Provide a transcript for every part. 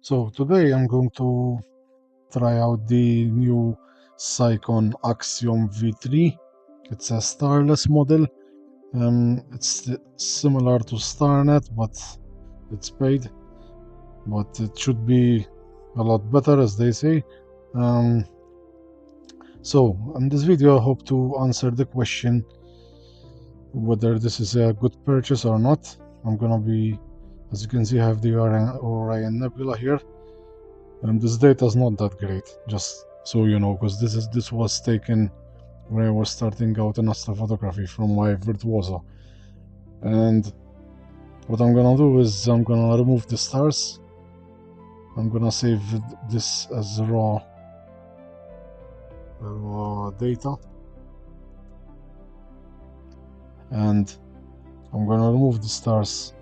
So today I'm going to try out the new Syqon Axiom V3. It's a starless model. It's similar to Starnet, but it's paid. But it should be a lot better, as they say. So in this video, I hope to answer the question whether this is a good purchase or not. I'm gonna be, as you can see, I have the Orion Nebula here. This data is not that great, just so you know, because this was taken when I was starting out in astrophotography from my Virtuoso. And what I'm gonna do is I'm gonna remove the stars. I'm gonna save this as raw data, and I'm gonna remove the stars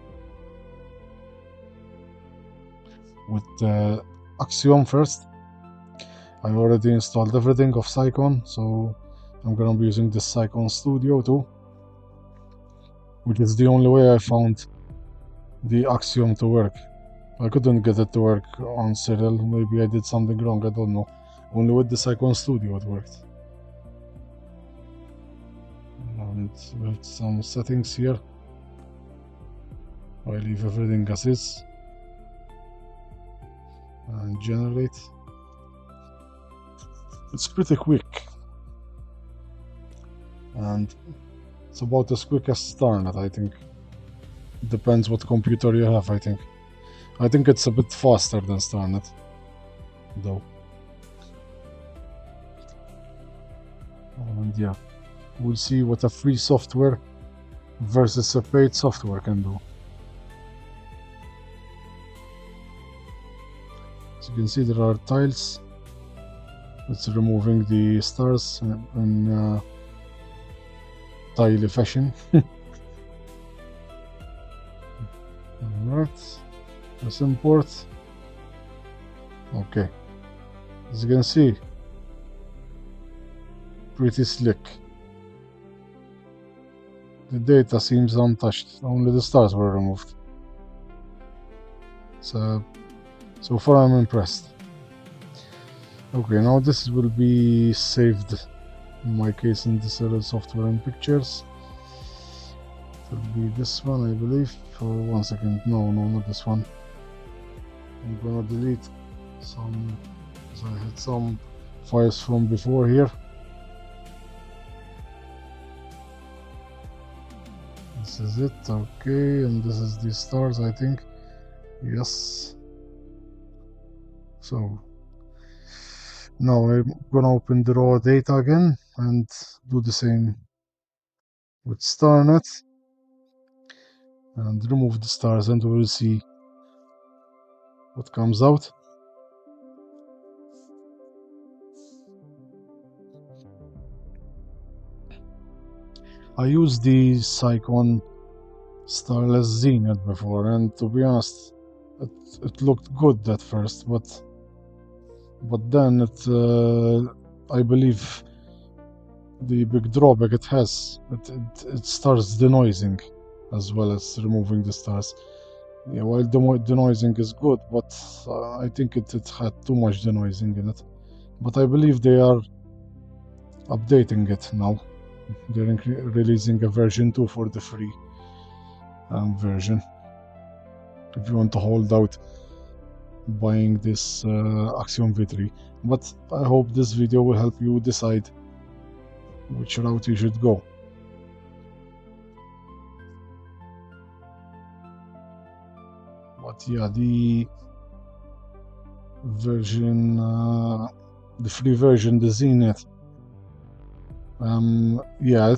with the Axiom first. I already installed everything of Syqon, so I'm gonna be using this Syqon Studio too, which is the only way I found the Axiom to work. I couldn't get it to work on Siril. Maybe I did something wrong, I don't know. Only with the Syqon Studio it worked. And with some settings here, I leave everything as is and generate. It's pretty quick, and it's about as quick as Starnet, I think. Depends what computer you have, I think. I think it's a bit faster than Starnet, though. And yeah, we'll see what a free software versus a paid software can do. As you can see, there are tiles. It's removing the stars in tile fashion. Alright, let's import. Okay, as you can see, pretty slick. The data seems untouched, only the stars were removed. So far I'm impressed. Okay, now this will be saved, in my case, in the Siril software and pictures. It will be this one, I believe. For 1 second, no, not this one. I'm gonna delete some, because I had some files from before here. This is it, okay, and this is the stars, I think. Yes. So now I'm gonna open the raw data again and do the same with Starnet and remove the stars, and we'll see what comes out. I used the Syqon Starless Zenith before, and to be honest, it looked good at first, but then I believe the big drawback it has, it starts denoising as well as removing the stars. Yeah, while denoising is good, but I think it had too much denoising in it. But I believe they are updating it now. They're releasing a version 2 for the free version. If you want to hold out buying this Axiom V3. But I hope this video will help you decide which route you should go. But yeah, the version, the free version, the Zenith, yeah,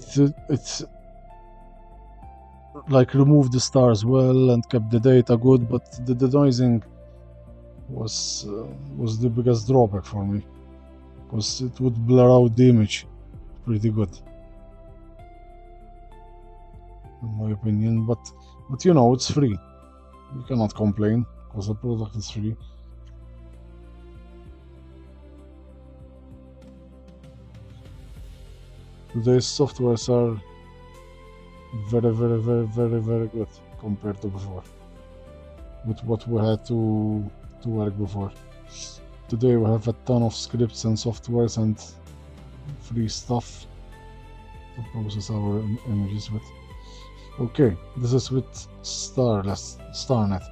it's like removed the stars well and kept the data good, but the denoising was the biggest drawback for me, because it would blur out the image pretty good, in my opinion. But you know, it's free. You cannot complain because the product is free. Today's softwares are very good compared to before, with what we had to to work before. Today we have a ton of scripts and softwares and free stuff to process our images with. Okay, this is with Starnet.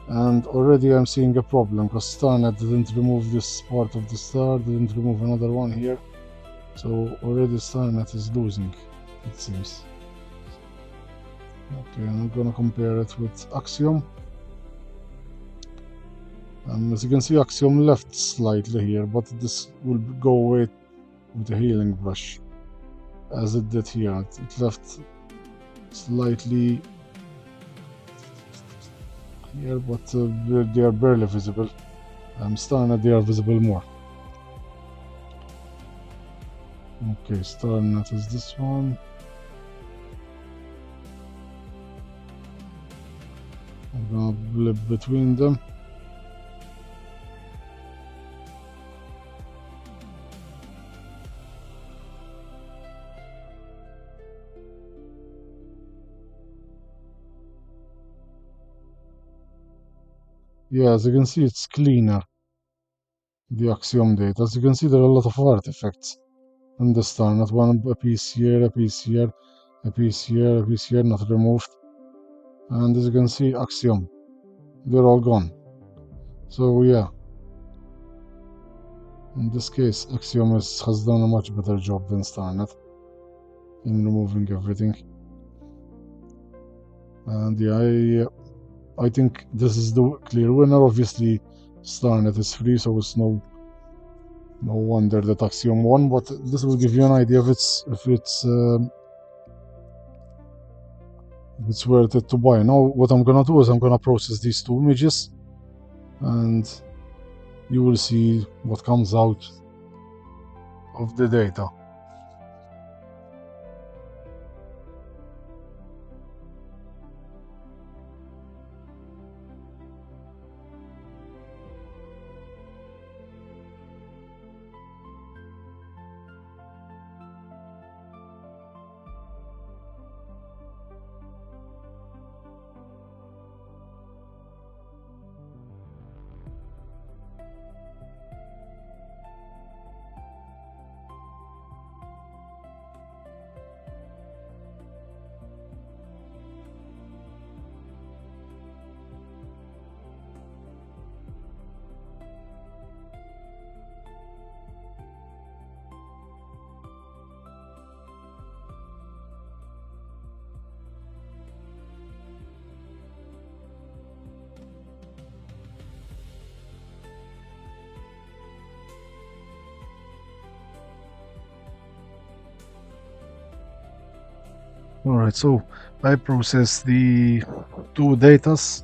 And already I'm seeing a problem because Starnet didn't remove this part of the star, didn't remove another one here. So already Starnet is losing, it seems. Okay, I'm gonna compare it with Axiom. As you can see, Axiom left slightly here, but this will go away with the healing brush, as it did here. It left slightly here, but they are barely visible. Starnet, they are visible more. Okay, Starnet is this one. I'm gonna blip between them. Yeah, as you can see, it's cleaner, the Axiom data. As you can see, there are a lot of artifacts in the Starnet. A piece here, a piece here, a piece here, a piece here, not removed. And as you can see, Axiom, they're all gone. So yeah, in this case, Axiom has done a much better job than Starnet in removing everything. And yeah, I think this is the clear winner. Obviously, Starnet is free, so it's no wonder that Axiom won. But this will give you an idea if it's worth it to buy. Now, what I'm gonna do is I'm gonna process these two images, and you will see what comes out of the data. Alright, so I process the two datas.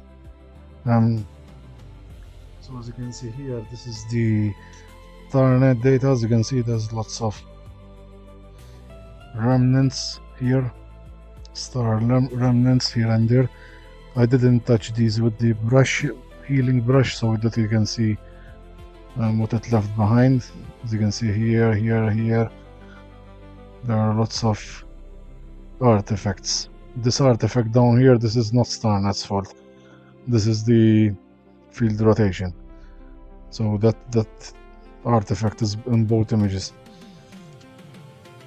So as you can see here, this is the Starnet data. As you can see, there's lots of remnants here, remnants here and there. I didn't touch these with the brush, healing brush, so that you can see what it left behind. As you can see here, here, there are lots of artifacts. This artifact down here, this is not Starnet's fault. This is the field rotation. So that artifact is in both images.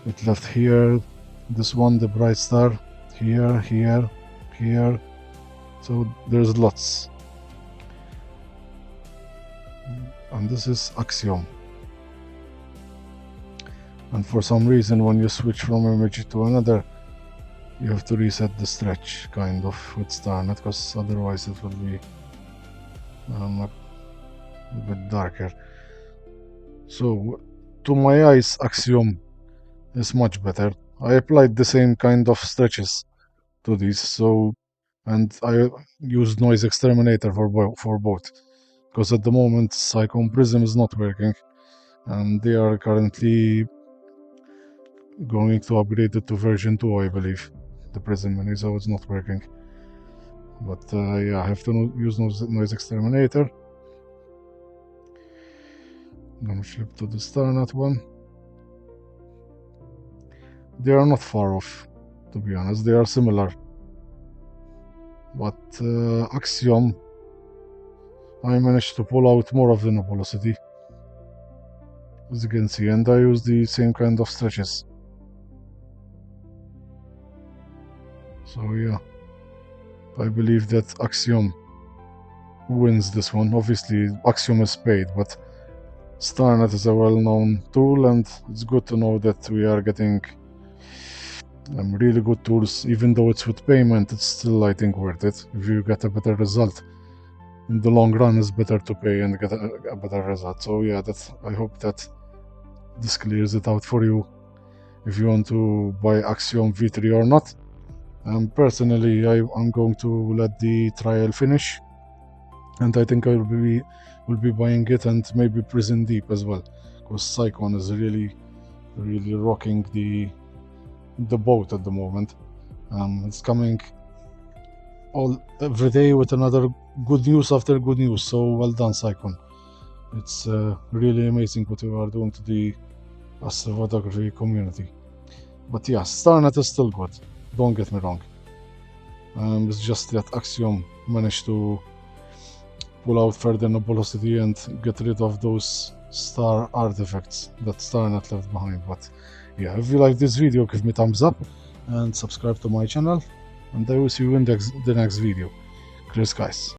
It left here, this one, the bright star, here, here. So there's lots. And this is Axiom. And for some reason, when you switch from image to another, you have to reset the stretch, kind of, with Starnet, because otherwise it will be a bit darker. So, to my eyes, Axiom is much better. I applied the same kind of stretches to these, so, and I used noise exterminator for both, because at the moment Syqon Prism is not working, and they are currently going to upgrade it to version 2, I believe. The Prism menu, so it's not working. But yeah, I have to use noise exterminator. I'm gonna flip to the Starnet one. They are not far off, to be honest. They are similar. But Axiom, I managed to pull out more of the nebulosity, as you can see, and I use the same kind of stretches. So yeah, I believe that Axiom wins this one. Obviously, Axiom is paid, but Starnet is a well-known tool, and it's good to know that we are getting really good tools. Even though it's with payment, it's still, I think, worth it. If you get a better result in the long run, it's better to pay and get a better result. So yeah, I hope that this clears it out for you if you want to buy Axiom V3 or not. Personally, I'm going to let the trial finish, and I think I will be buying it, and maybe Prison Deep as well, because Syqon is really rocking the boat at the moment. It's coming every day with another good news after good news. So well done, Syqon. It's really amazing what you are doing to the astrophotography community. But yeah, Starnet is still good, don't get me wrong. It's just that Axiom managed to pull out further nebulosity and get rid of those star artifacts that Starnet left behind. But yeah, if you like this video, give me thumbs up and subscribe to my channel, and I will see you in the next video. Clear skies.